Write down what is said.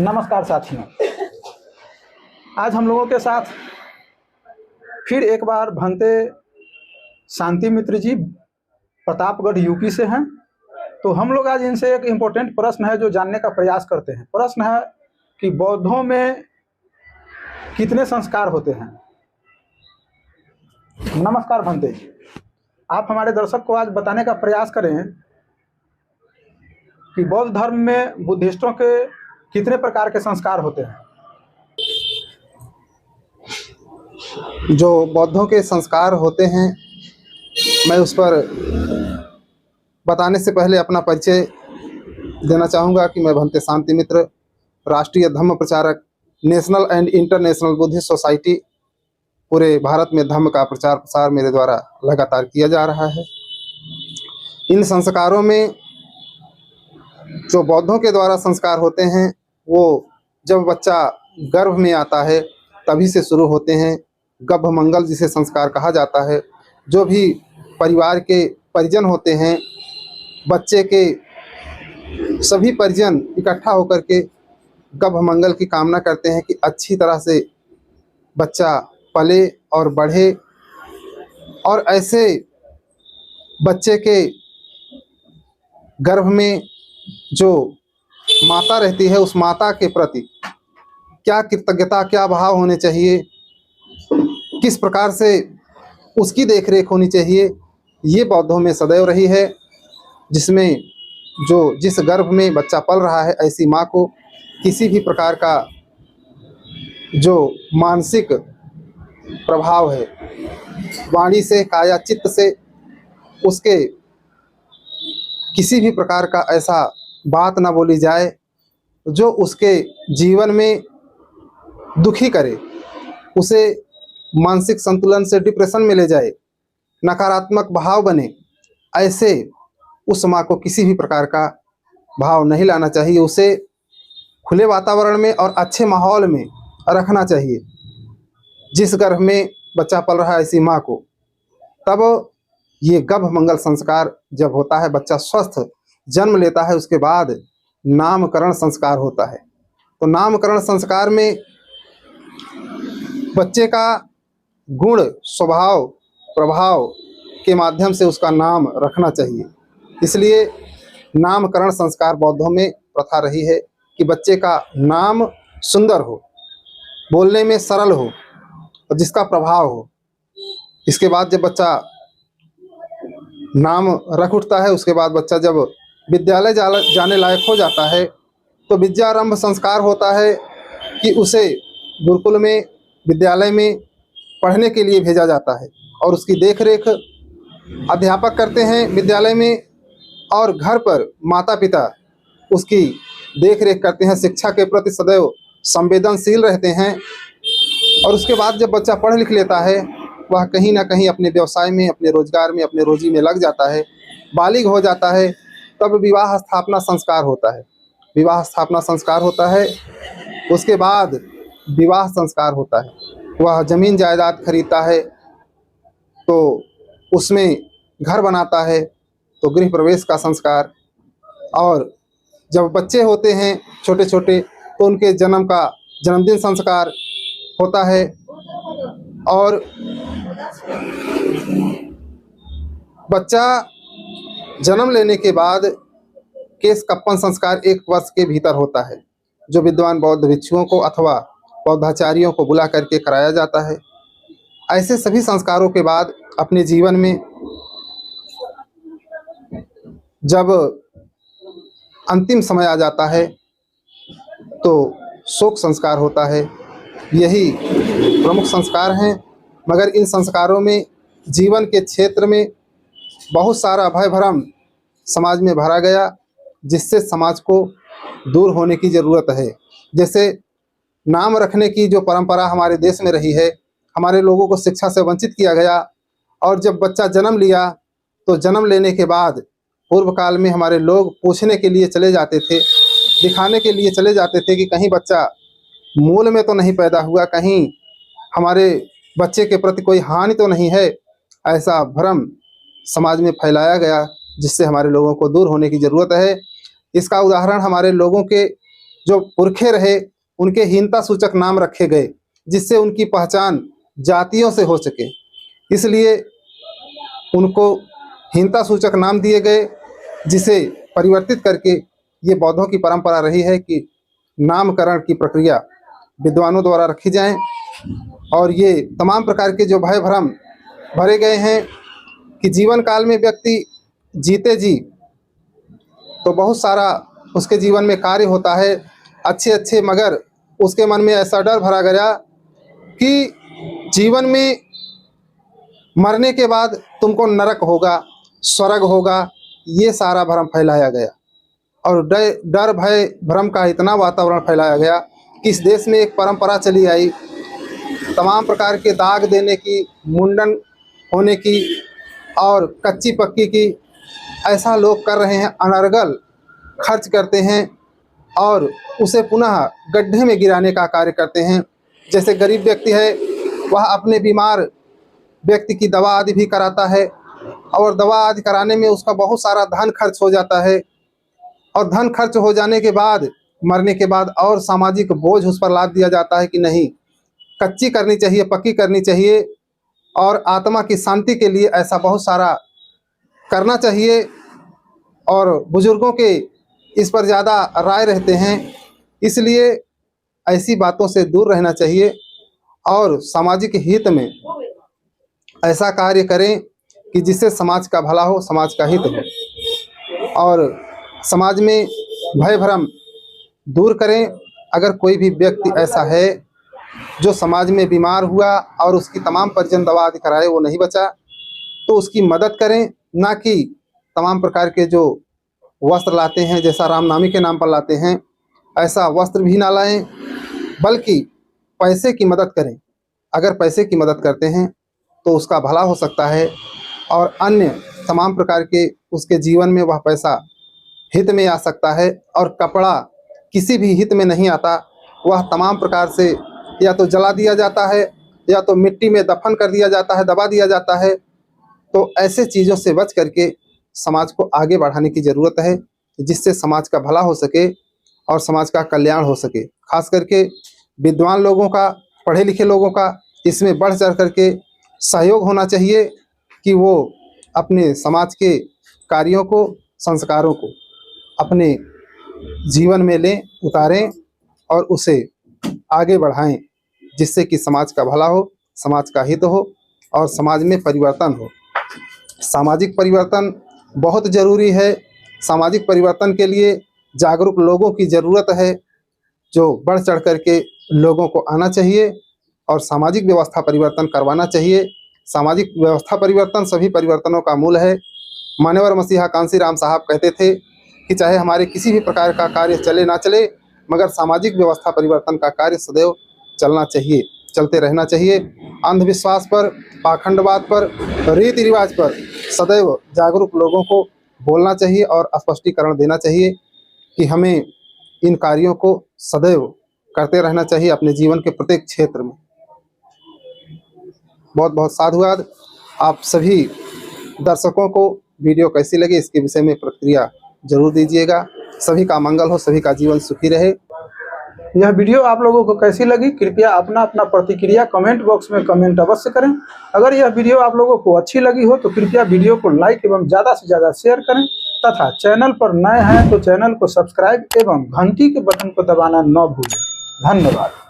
नमस्कार साथियों, आज हम लोगों के साथ फिर एक बार भंते शांति मित्र जी प्रतापगढ़ यूपी से हैं। तो हम लोग आज इनसे एक इम्पोर्टेंट प्रश्न है जो जानने का प्रयास करते हैं। प्रश्न है कि बौद्धों में कितने संस्कार होते हैं। नमस्कार भंते जी, आप हमारे दर्शक को आज बताने का प्रयास करें कि बौद्ध धर्म में बुद्धिस्टों के कितने प्रकार के संस्कार होते हैं। जो बौद्धों के संस्कार होते हैं, मैं उस पर बताने से पहले अपना परिचय देना चाहूँगा कि मैं भंते शांति मित्र, राष्ट्रीय धम्म प्रचारक, national and international Buddhist society, पूरे भारत में धम्म का प्रचार प्रसार मेरे द्वारा लगातार किया जा रहा है। इन संस्कारों में जो बौद्धों के द्वारा संस्कार होते हैं वो जब बच्चा गर्भ में आता है तभी से शुरू होते हैं। गभ मंगल जिसे संस्कार कहा जाता है, जो भी परिवार के परिजन होते हैं, बच्चे के सभी परिजन इकट्ठा होकर के गभ मंगल की कामना करते हैं कि अच्छी तरह से बच्चा पले और बढ़े, और ऐसे बच्चे के गर्भ में जो माता रहती है उस माता के प्रति क्या कृतज्ञता, क्या भाव होने चाहिए, किस प्रकार से उसकी देखरेख होनी चाहिए, ये बौद्धों में सदैव रही है। जिसमें जिस गर्भ में बच्चा पल रहा है ऐसी माँ को किसी भी प्रकार का जो मानसिक प्रभाव है, वाणी से, काया चित्त से, उसके किसी भी प्रकार का ऐसा बात ना बोली जाए जो उसके जीवन में दुखी करे, उसे मानसिक संतुलन से डिप्रेशन में ले जाए, नकारात्मक भाव बने, ऐसे उस माँ को किसी भी प्रकार का भाव नहीं लाना चाहिए। उसे खुले वातावरण में और अच्छे माहौल में रखना चाहिए। जिस गर्भ में बच्चा पल रहा है ऐसी माँ को, तब ये गभ मंगल संस्कार जब होता है, बच्चा स्वस्थ जन्म लेता है, उसके बाद नामकरण संस्कार होता है। तो नामकरण संस्कार में बच्चे का गुण, स्वभाव, प्रभाव के माध्यम से उसका नाम रखना चाहिए। इसलिए नामकरण संस्कार बौद्धों में प्रथा रही है कि बच्चे का नाम सुंदर हो, बोलने में सरल हो और जिसका प्रभाव हो। इसके बाद जब बच्चा नाम रख उठता है, उसके बाद बच्चा जब विद्यालय जाने लायक हो जाता है तो विद्यारंभ संस्कार होता है कि उसे गुरुकुल में, विद्यालय में पढ़ने के लिए भेजा जाता है और उसकी देखरेख अध्यापक करते हैं विद्यालय में, और घर पर माता पिता उसकी देखरेख करते हैं, शिक्षा के प्रति सदैव संवेदनशील रहते हैं। और उसके बाद जब बच्चा पढ़ लिख लेता है, वह कहीं ना कहीं अपने व्यवसाय में, अपने रोजगार में, अपने रोजी में लग जाता है, बालिग हो जाता है, तब विवाह स्थापना संस्कार होता है। विवाह स्थापना संस्कार होता है, उसके बाद विवाह संस्कार होता है। वह जमीन जायदाद खरीदता है तो उसमें घर बनाता है, तो गृह प्रवेश का संस्कार। और जब बच्चे होते हैं छोटे छोटे तो उनके जन्मदिन संस्कार होता है। और बच्चा जन्म लेने के बाद केश कप्पन संस्कार 1 वर्ष के भीतर होता है, जो विद्वान बौद्ध भिक्षुओं को अथवा बौद्धाचार्यों को बुला करके कराया जाता है। ऐसे सभी संस्कारों के बाद अपने जीवन में जब अंतिम समय आ जाता है तो शोक संस्कार होता है। यही प्रमुख संस्कार हैं। मगर इन संस्कारों में जीवन के क्षेत्र में बहुत सारा भय भ्रम समाज में भरा गया, जिससे समाज को दूर होने की ज़रूरत है। जैसे नाम रखने की जो परंपरा हमारे देश में रही है, हमारे लोगों को शिक्षा से वंचित किया गया। और जब बच्चा जन्म लिया तो जन्म लेने के बाद पूर्व काल में हमारे लोग पूछने के लिए चले जाते थे, दिखाने के लिए चले जाते थे कि कहीं बच्चा मूल में तो नहीं पैदा हुआ, कहीं हमारे बच्चे के प्रति कोई हानि तो नहीं है। ऐसा भ्रम समाज में फैलाया गया, जिससे हमारे लोगों को दूर होने की ज़रूरत है। इसका उदाहरण हमारे लोगों के जो पुरखे रहे उनके हीनता सूचक नाम रखे गए, जिससे उनकी पहचान जातियों से हो सके। इसलिए उनको हीनता सूचक नाम दिए गए, जिसे परिवर्तित करके ये बौद्धों की परंपरा रही है कि नामकरण की प्रक्रिया विद्वानों द्वारा रखी जाए। और ये तमाम प्रकार के जो भय भ्रम भरे गए हैं कि जीवन काल में व्यक्ति जीते जी तो बहुत सारा उसके जीवन में कार्य होता है अच्छे अच्छे, मगर उसके मन में ऐसा डर भरा गया कि जीवन में मरने के बाद तुमको नरक होगा, स्वर्ग होगा, ये सारा भ्रम फैलाया गया। और डर भय भ्रम का इतना वातावरण फैलाया गया कि इस देश में एक परंपरा चली आई तमाम प्रकार के दाग देने की, मुंडन होने की और कच्ची पक्की की। ऐसा लोग कर रहे हैं, अनर्गल खर्च करते हैं और उसे पुनः गड्ढे में गिराने का कार्य करते हैं। जैसे गरीब व्यक्ति है, वह अपने बीमार व्यक्ति की दवा आदि भी कराता है और दवा आदि कराने में उसका बहुत सारा धन खर्च हो जाता है। और धन खर्च हो जाने के बाद, मरने के बाद और सामाजिक बोझ उस पर लाद दिया जाता है कि नहीं, कच्ची करनी चाहिए, पक्की करनी चाहिए और आत्मा की शांति के लिए ऐसा बहुत सारा करना चाहिए। और बुजुर्गों के इस पर ज़्यादा राय रहते हैं, इसलिए ऐसी बातों से दूर रहना चाहिए और सामाजिक हित में ऐसा कार्य करें कि जिससे समाज का भला हो, समाज का हित हो और समाज में भय भ्रम दूर करें। अगर कोई भी व्यक्ति ऐसा है जो समाज में बीमार हुआ और उसकी तमाम परिजन दवा आदि कराए, वो नहीं बचा, तो उसकी मदद करें, ना कि तमाम प्रकार के जो वस्त्र लाते हैं, जैसा रामनामी के नाम पर लाते हैं, ऐसा वस्त्र भी ना लाएं, बल्कि पैसे की मदद करें। अगर पैसे की मदद करते हैं तो उसका भला हो सकता है और अन्य तमाम प्रकार के उसके जीवन में वह पैसा हित में आ सकता है। और कपड़ा किसी भी हित में नहीं आता, वह तमाम प्रकार से या तो जला दिया जाता है या तो मिट्टी में दफन कर दिया जाता है, दबा दिया जाता है। तो ऐसे चीज़ों से बच करके समाज को आगे बढ़ाने की ज़रूरत है, जिससे समाज का भला हो सके और समाज का कल्याण हो सके। खास करके विद्वान लोगों का, पढ़े लिखे लोगों का इसमें बढ़ चढ़ करके सहयोग होना चाहिए कि वो अपने समाज के कार्यों को, संस्कारों को अपने जीवन में लें, उतारें और उसे आगे बढ़ाएं, जिससे कि समाज का भला हो, समाज का हित हो और समाज में परिवर्तन हो। सामाजिक परिवर्तन बहुत ज़रूरी है। सामाजिक परिवर्तन के लिए जागरूक लोगों की ज़रूरत है, जो बढ़ चढ़ करके लोगों को आना चाहिए और सामाजिक व्यवस्था परिवर्तन करवाना चाहिए। सामाजिक व्यवस्था परिवर्तन सभी परिवर्तनों का मूल है। मान्यवर मसीहा कांसी राम साहब कहते थे कि चाहे हमारे किसी भी प्रकार का कार्य चले ना चले, मगर सामाजिक व्यवस्था परिवर्तन का कार्य सदैव चलना चाहिए, चलते रहना चाहिए। अंधविश्वास पर, पाखंडवाद पर, रीति रिवाज पर सदैव जागरूक लोगों को बोलना चाहिए और स्पष्टीकरण देना चाहिए कि हमें इन कार्यों को सदैव करते रहना चाहिए अपने जीवन के प्रत्येक क्षेत्र में। बहुत बहुत साधुवाद। आप सभी दर्शकों को वीडियो कैसी लगी इसके विषय में प्रतिक्रिया जरूर दीजिएगा। सभी का मंगल हो, सभी का जीवन सुखी रहे। यह वीडियो आप लोगों को कैसी लगी, कृपया अपना प्रतिक्रिया कमेंट बॉक्स में कमेंट अवश्य करें। अगर यह वीडियो आप लोगों को अच्छी लगी हो तो कृपया वीडियो को लाइक एवं ज़्यादा से ज़्यादा शेयर करें तथा चैनल पर नए हैं तो चैनल को सब्सक्राइब एवं घंटी के बटन को दबाना न भूलें। धन्यवाद।